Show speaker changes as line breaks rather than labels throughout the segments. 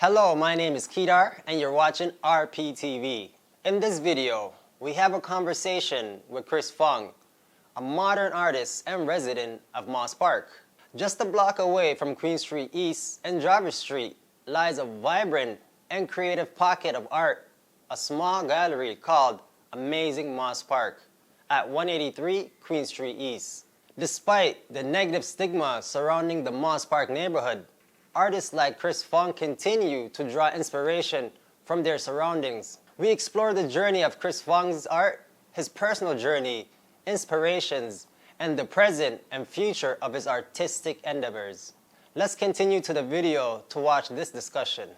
Hello, my name is Kedar and you're watching rptv. In this video, we have a conversation with Chris Fung, a modern artist and resident of Moss Park. Just a block away from Queen Street East and Driver Street lies a vibrant and creative pocket of art, a small gallery called Amazing Moss Park at 183 Queen Street East. Despite the negative stigma surrounding the Moss Park neighborhood, artists like Chris Fung continue to draw inspiration from their surroundings. We explore the journey of Chris Fung's art, his personal journey, inspirations, and the present and future of his artistic endeavors. Let's continue to the video to watch this discussion.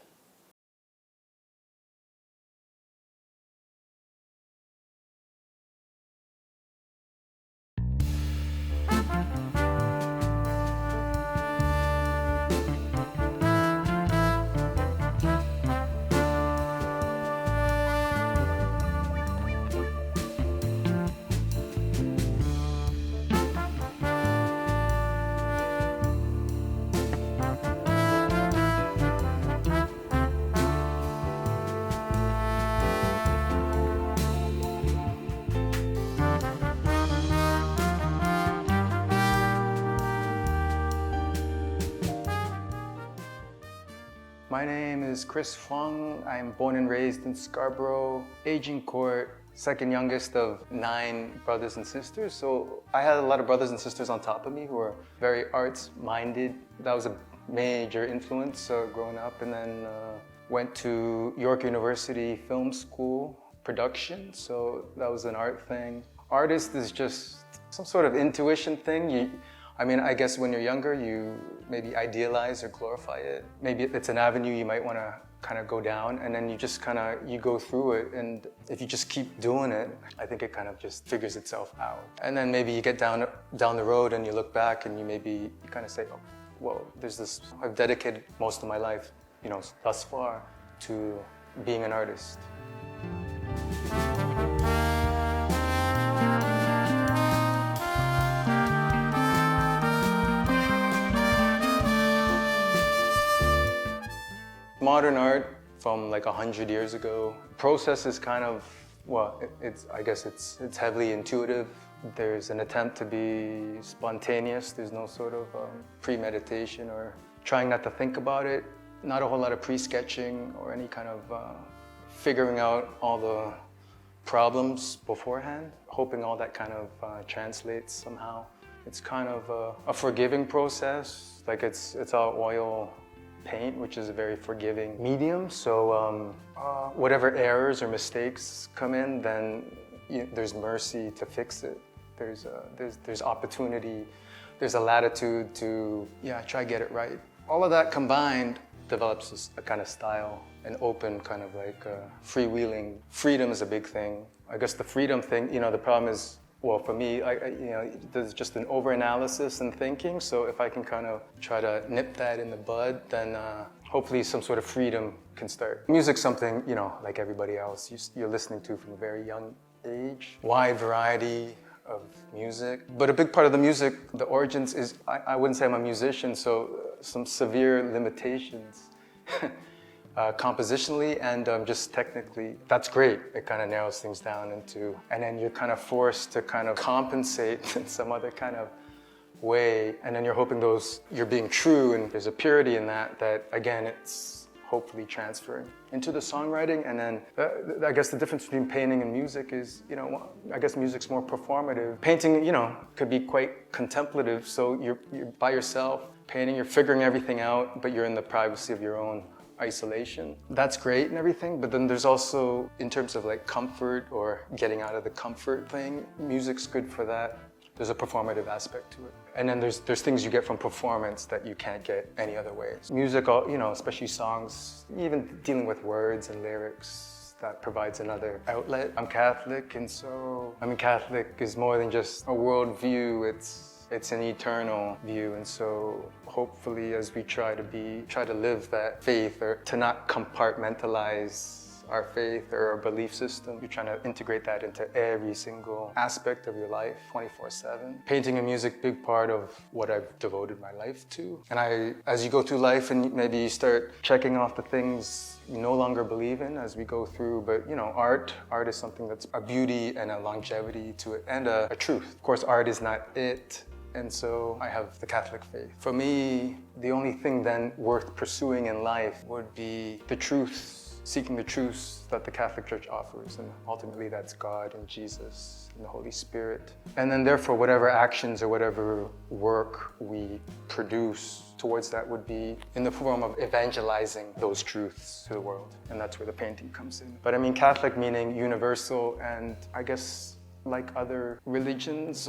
My name is Chris Fung. I'm born and raised in Scarborough, aging court, second youngest of 9 brothers and sisters. So I had a lot of brothers and sisters on top of me who were very arts-minded. That was a major influence growing up. And then went to York University Film School, production. So that was an art thing. Artist is just some sort of intuition thing. I guess when you're younger, you maybe idealize or glorify it. Maybe it's an avenue you might want to kind of go down, and then you just you go through it, and if you just keep doing it, I think it kind of just figures itself out. And then maybe you get down the road and you look back and you kind of say, oh, well, there's this, I've dedicated most of my life, thus far to being an artist. Modern art from like 100 years ago. Process is kind of, I guess it's heavily intuitive. There's an attempt to be spontaneous. There's no sort of premeditation or trying not to think about it. Not a whole lot of pre-sketching or any kind of figuring out all the problems beforehand, hoping all that kind of translates somehow. It's kind of a forgiving process. Like it's all oil paint, which is a very forgiving medium. So whatever errors or mistakes come in, then there's mercy to fix it. There's opportunity. There's a latitude to try to get it right. All of that combined develops a kind of style, an open kind of like freewheeling. Freedom is a big thing. I guess the freedom thing, the problem is, well, for me, there's just an over-analysis and thinking. So if I can kind of try to nip that in the bud, then hopefully some sort of freedom can start. Music's something, like everybody else, you're listening to from a very young age. Wide variety of music. But a big part of the music, the origins is, I wouldn't say I'm a musician, so some severe limitations. Compositionally and just technically. That's great. It kind of narrows things down and then you're kind of forced to kind of compensate in some other kind of way. And then you're hoping you're being true, and there's a purity in that again, it's hopefully transferring into the songwriting. And then I guess the difference between painting and music is, I guess music's more performative. Painting, could be quite contemplative. So you're by yourself, painting, you're figuring everything out, but you're in the privacy of your own isolation. That's great and everything, but then there's also, in terms of like comfort or getting out of the comfort thing, music's good for that. There's a performative aspect to it. And then there's things you get from performance that you can't get any other way. Music, especially songs, even dealing with words and lyrics, that provides another outlet. I'm Catholic, and so, Catholic is more than just a worldview, it's an eternal view, and so hopefully as we try to live that faith, or to not compartmentalize our faith or our belief system. You're trying to integrate that into every single aspect of your life, 24/7. Painting and music, big part of what I've devoted my life to. And as you go through life and maybe you start checking off the things you no longer believe in as we go through, but you know, art is something that's a beauty and a longevity to it and a truth. Of course, art is not it. And so I have the Catholic faith. For me, the only thing then worth pursuing in life would be the truths, seeking the truths that the Catholic Church offers. And ultimately that's God and Jesus and the Holy Spirit. And then therefore whatever actions or whatever work we produce towards that would be in the form of evangelizing those truths to the world. And that's where the painting comes in. But I mean Catholic meaning universal, and I guess like other religions,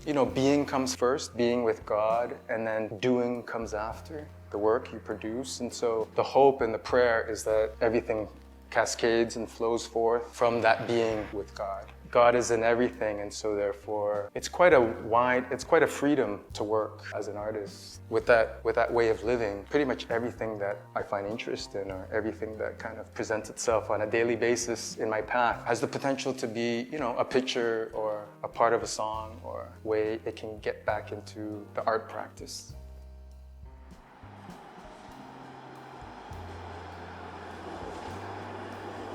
you know, being comes first, being with God, and then doing comes after, the work you produce. And so the hope and the prayer is that everything cascades and flows forth from that being with God. God is in everything, and so therefore it's quite a freedom to work as an artist with that way of living. Pretty much everything that I find interest in, or everything that kind of presents itself on a daily basis in my path, has the potential to be, you know, a picture or a part of a song, or a way it can get back into the art practice.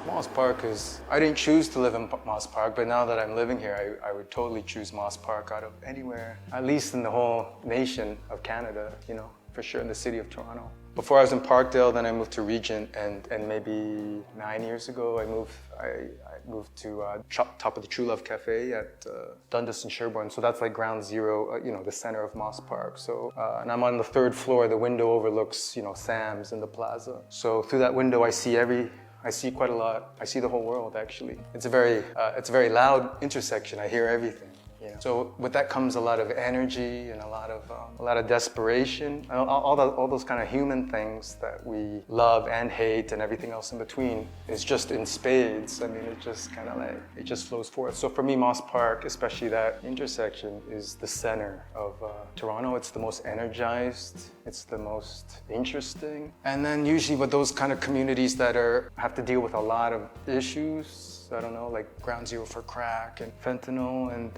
Moss Park is, I didn't choose to live in Moss Park, but now that I'm living here, I would totally choose Moss Park out of anywhere, at least in the whole nation of Canada, you know, for sure in the city of Toronto. Before I was in Parkdale, then I moved to Regent, and maybe 9 years ago I moved to top of the True Love Cafe at Dundas and Sherbourne. So that's like ground zero, you know, the center of Moss Park. So, and I'm on the 3rd floor. The window overlooks, you know, Sam's and the plaza. So through that window I see quite a lot. I see the whole world, actually. It's a very loud intersection. I hear everything. You know? So with that comes a lot of energy and a lot of desperation, all those kind of human things that we love and hate and everything else in between is just in spades. I mean, it just kind of like, it just flows forth. So for me, Moss Park, especially that intersection, is the center of Toronto. It's the most energized, it's the most interesting. And then usually with those kind of communities that have to deal with a lot of issues, I don't know, like ground zero for crack and fentanyl and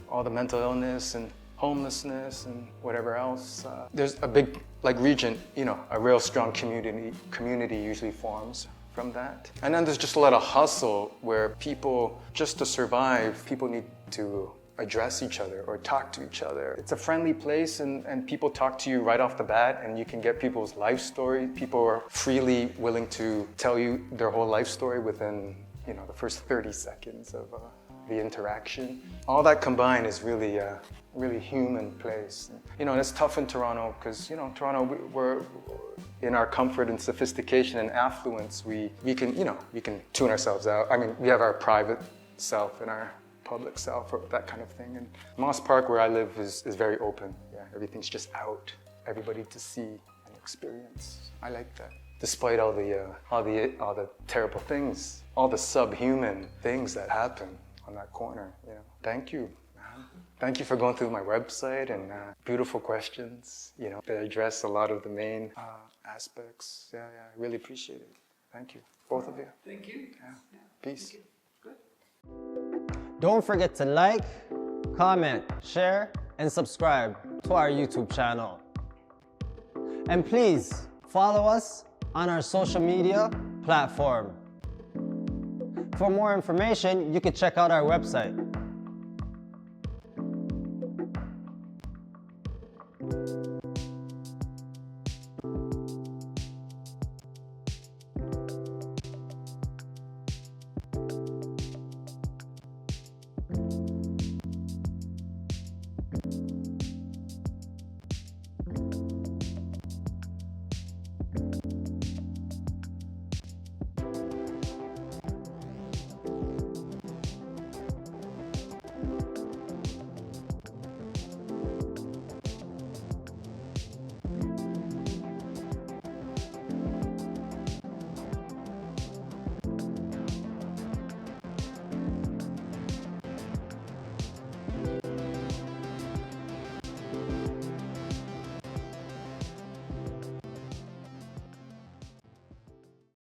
all the mental illness and homelessness and whatever else. There's a big, like Regent, you know, a real strong community usually forms from that. And then there's just a lot of hustle where people, just to survive, people need to address each other or talk to each other. It's a friendly place, and people talk to you right off the bat, and you can get people's life story. People are freely willing to tell you their whole life story within, you know, the first 30 seconds of the interaction. All that combined is really a really human place. You know, and it's tough in Toronto because, you know, Toronto, we're in our comfort and sophistication and affluence, we can, you know, we can tune ourselves out. I mean, we have our private self and our public self, or that kind of thing. And Moss Park, where I live, is very open. Yeah, everything's just out, everybody to see and experience. I like that. Despite all the terrible things, all the subhuman things that happen on that corner, you know. Thank you, man. Thank you for going through my website and beautiful questions, you know, that address a lot of the main aspects. Yeah, I really appreciate it. Thank you, both of you.
Thank you.
Yeah. Peace.
Thank you. Good.
Don't forget to like, comment, share, and subscribe to our YouTube channel. And please follow us on our social media platform. For more information, you can check out our website,